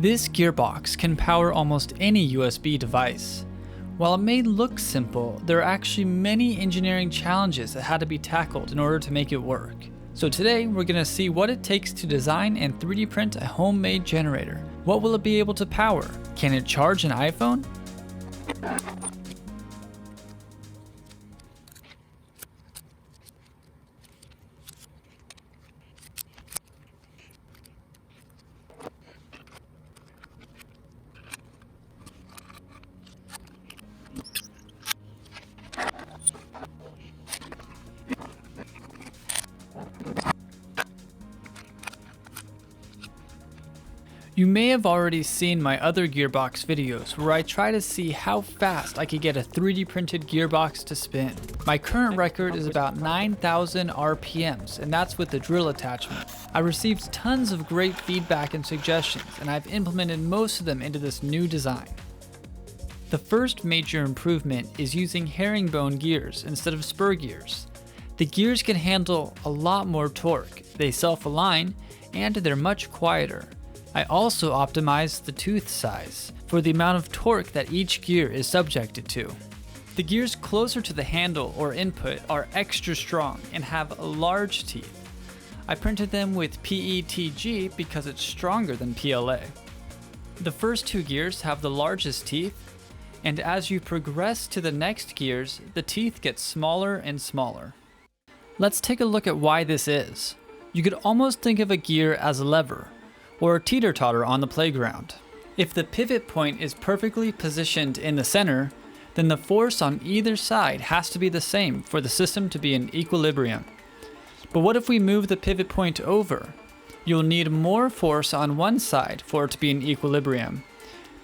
This gearbox can power almost any USB device. While it may look simple, there are actually many engineering challenges that had to be tackled in order to make it work. So today we're going to see what it takes to design and 3D print a homemade generator. What will it be able to power? Can it charge an iPhone? You may have already seen my other gearbox videos where I try to see how fast I could get a 3D printed gearbox to spin. My current record is about 9,000 RPMs, and that's with the drill attachment. I received tons of great feedback and suggestions, and I've implemented most of them into this new design. The first major improvement is using herringbone gears instead of spur gears. The gears can handle a lot more torque, they self-align, and they're much quieter. I also optimized the tooth size for the amount of torque that each gear is subjected to. The gears closer to the handle or input are extra strong and have large teeth. I printed them with PETG because it's stronger than PLA. The first two gears have the largest teeth, and as you progress to the next gears, the teeth get smaller and smaller. Let's take a look at why this is. You could almost think of a gear as a lever, or a teeter-totter on the playground. If the pivot point is perfectly positioned in the center, then the force on either side has to be the same for the system to be in equilibrium. But what if we move the pivot point over? You'll need more force on one side for it to be in equilibrium.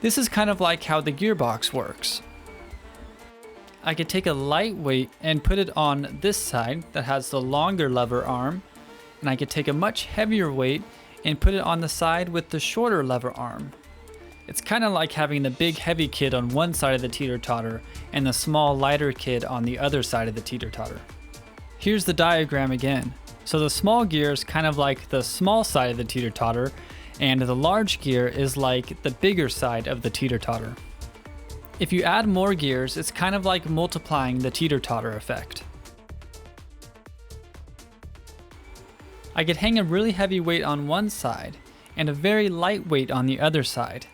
This is kind of like how the gearbox works. I could take a light weight and put it on this side that has the longer lever arm, and I could take a much heavier weight and put it on the side with the shorter lever arm. It's kind of like having the big heavy kid on one side of the teeter-totter and the small lighter kid on the other side of the teeter-totter. Here's the diagram again. So the small gear is kind of like the small side of the teeter-totter, and the large gear is like the bigger side of the teeter-totter. If you add more gears, it's kind of like multiplying the teeter-totter effect. I could hang a really heavy weight on one side and a very light weight on the other side.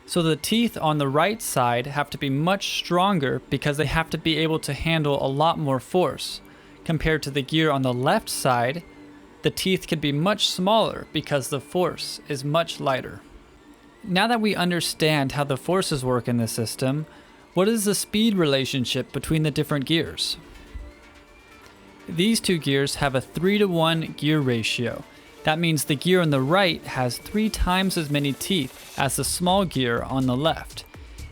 So the teeth on the right side have to be much stronger because they have to be able to handle a lot more force. Compared to the gear on the left side, the teeth can be much smaller because the force is much lighter. Now that we understand how the forces work in the system, what is the speed relationship between the different gears? These two gears have a 3:1 gear ratio. That means the gear on the right has 3 times as many teeth as the small gear on the left.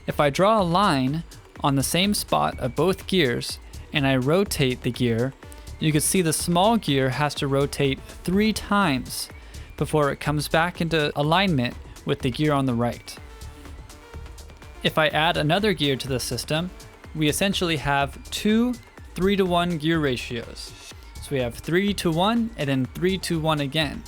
If I draw a line on the same spot of both gears and I rotate the gear, you can see the small gear has to rotate 3 times before it comes back into alignment with the gear on the right. If I add another gear to the system, we essentially have 2 3:1 gear ratios. So we have 3:1 and then 3:1 again.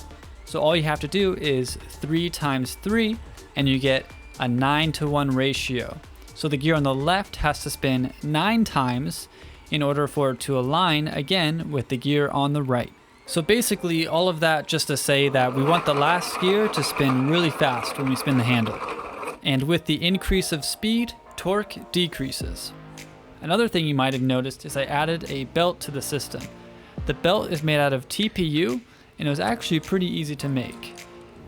So all you have to do is 3 times 3 and you get a 9:1 ratio. So the gear on the left has to spin 9 times in order for it to align again with the gear on the right. So basically all of that just to say that we want the last gear to spin really fast when we spin the handle. And with the increase of speed, torque decreases. Another thing you might have noticed is I added a belt to the system. The belt is made out of TPU and it was actually pretty easy to make.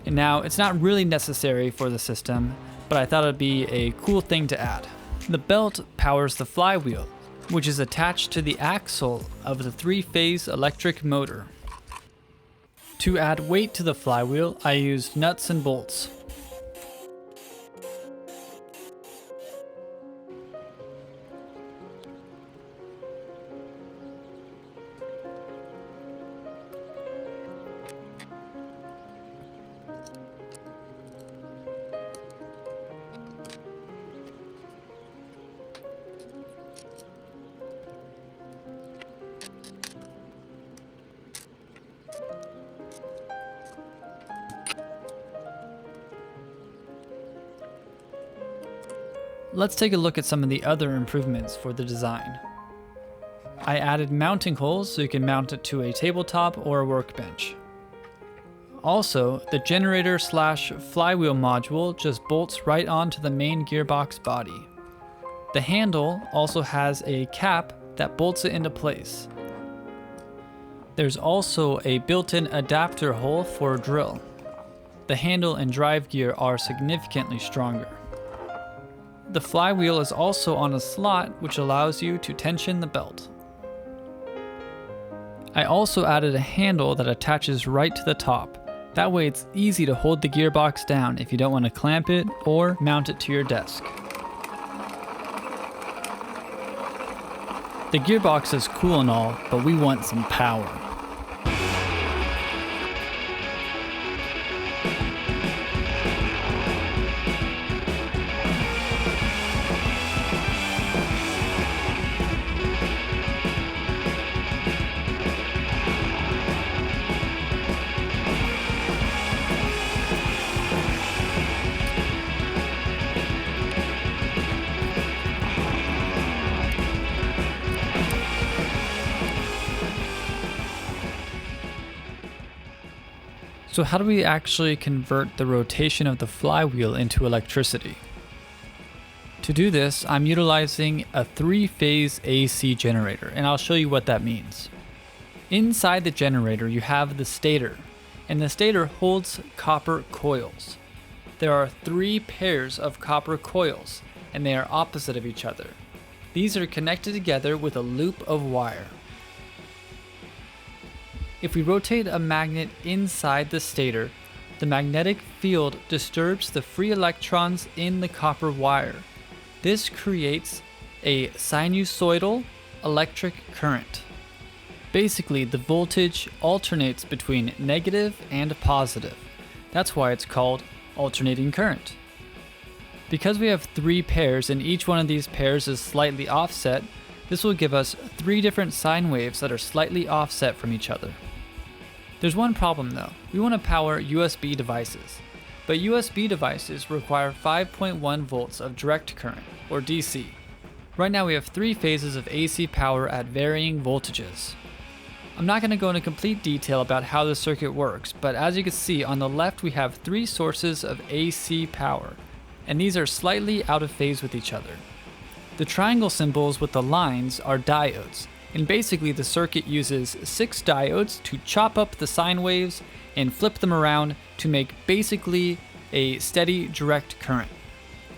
And now it's not really necessary for the system, but I thought it'd be a cool thing to add. The belt powers the flywheel, which is attached to the axle of the 3-phase electric motor. To add weight to the flywheel, I used nuts and bolts. Let's take a look at some of the other improvements for the design. I added mounting holes so you can mount it to a tabletop or a workbench. Also, the generator/flywheel module just bolts right onto the main gearbox body. The handle also has a cap that bolts it into place. There's also a built-in adapter hole for a drill. The handle and drive gear are significantly stronger. The flywheel is also on a slot which allows you to tension the belt. I also added a handle that attaches right to the top. That way it's easy to hold the gearbox down if you don't want to clamp it or mount it to your desk. The gearbox is cool and all, but we want some power. So how do we actually convert the rotation of the flywheel into electricity? To do this, I'm utilizing a 3-phase AC generator, and I'll show you what that means. Inside the generator, you have the stator, and the stator holds copper coils. There are 3 pairs of copper coils, and they are opposite of each other. These are connected together with a loop of wire. If we rotate a magnet inside the stator, the magnetic field disturbs the free electrons in the copper wire. This creates a sinusoidal electric current. Basically, the voltage alternates between negative and positive. That's why it's called alternating current. Because we have 3 pairs and each one of these pairs is slightly offset, this will give us 3 different sine waves that are slightly offset from each other. There's one problem though. We want to power USB devices, but USB devices require 5.1 volts of direct current, or DC. Right now we have 3 phases of AC power at varying voltages. I'm not going to go into complete detail about how the circuit works, but as you can see on the left we have 3 sources of AC power, and these are slightly out of phase with each other. The triangle symbols with the lines are diodes. And basically the circuit uses 6 diodes to chop up the sine waves and flip them around to make basically a steady direct current.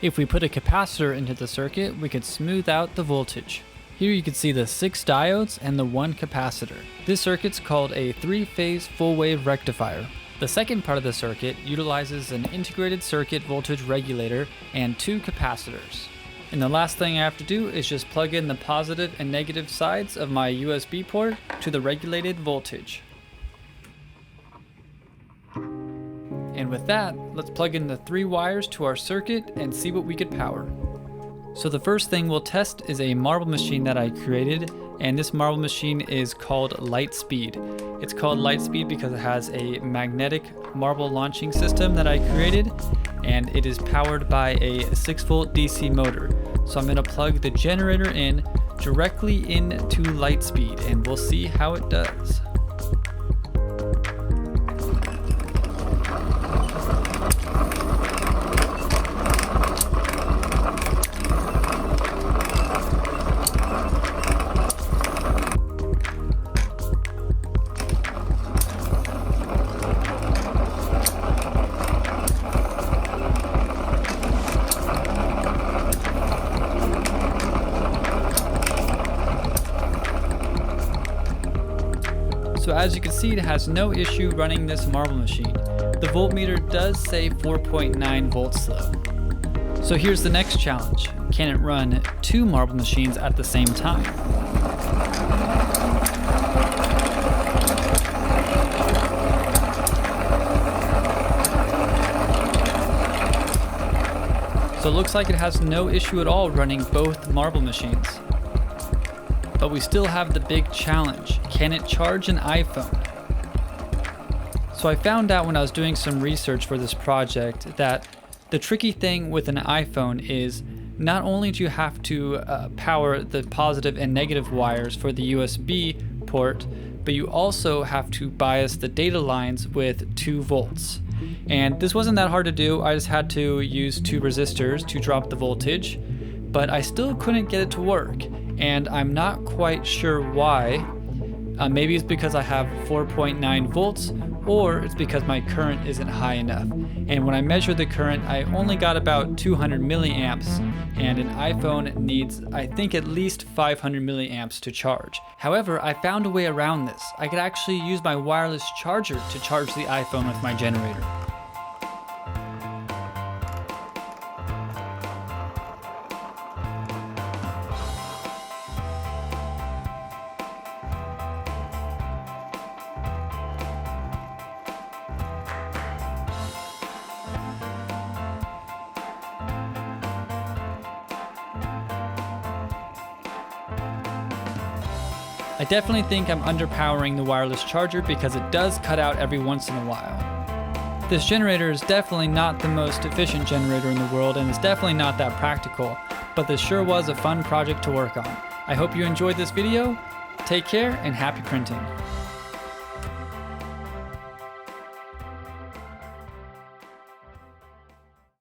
If we put a capacitor into the circuit, we could smooth out the voltage. Here you can see the 6 diodes and the 1 capacitor. This circuit's called a 3-phase full wave rectifier. The second part of the circuit utilizes an integrated circuit voltage regulator and 2 capacitors. And the last thing I have to do is just plug in the positive and negative sides of my USB port to the regulated voltage. And with that, let's plug in the 3 wires to our circuit and see what we could power. So the first thing we'll test is a marble machine that I created, and this marble machine is called Lightspeed. It's called Lightspeed because it has a magnetic marble launching system that I created, and it is powered by a 6-volt DC motor. So I'm going to plug the generator in directly into Lightspeed, and we'll see how it does. So as you can see, it has no issue running this marble machine. The voltmeter does say 4.9 volts though. So here's the next challenge. Can it run 2 marble machines at the same time? So it looks like it has no issue at all running both marble machines. But we still have the big challenge. Can it charge an iPhone? So I found out when I was doing some research for this project that the tricky thing with an iPhone is not only do you have to power the positive and negative wires for the USB port, but you also have to bias the data lines with 2 volts. And this wasn't that hard to do. I just had to use 2 resistors to drop the voltage, but I still couldn't get it to work. And I'm not quite sure why. Maybe it's because I have 4.9 volts, or it's because my current isn't high enough. And when I measured the current, I only got about 200 milliamps, and an iPhone needs, I think, at least 500 milliamps to charge. However, I found a way around this. I could actually use my wireless charger to charge the iPhone with my generator. I definitely think I'm underpowering the wireless charger because it does cut out every once in a while. This generator is definitely not the most efficient generator in the world, and it's definitely not that practical, but this sure was a fun project to work on. I hope you enjoyed this video. Take care and happy printing.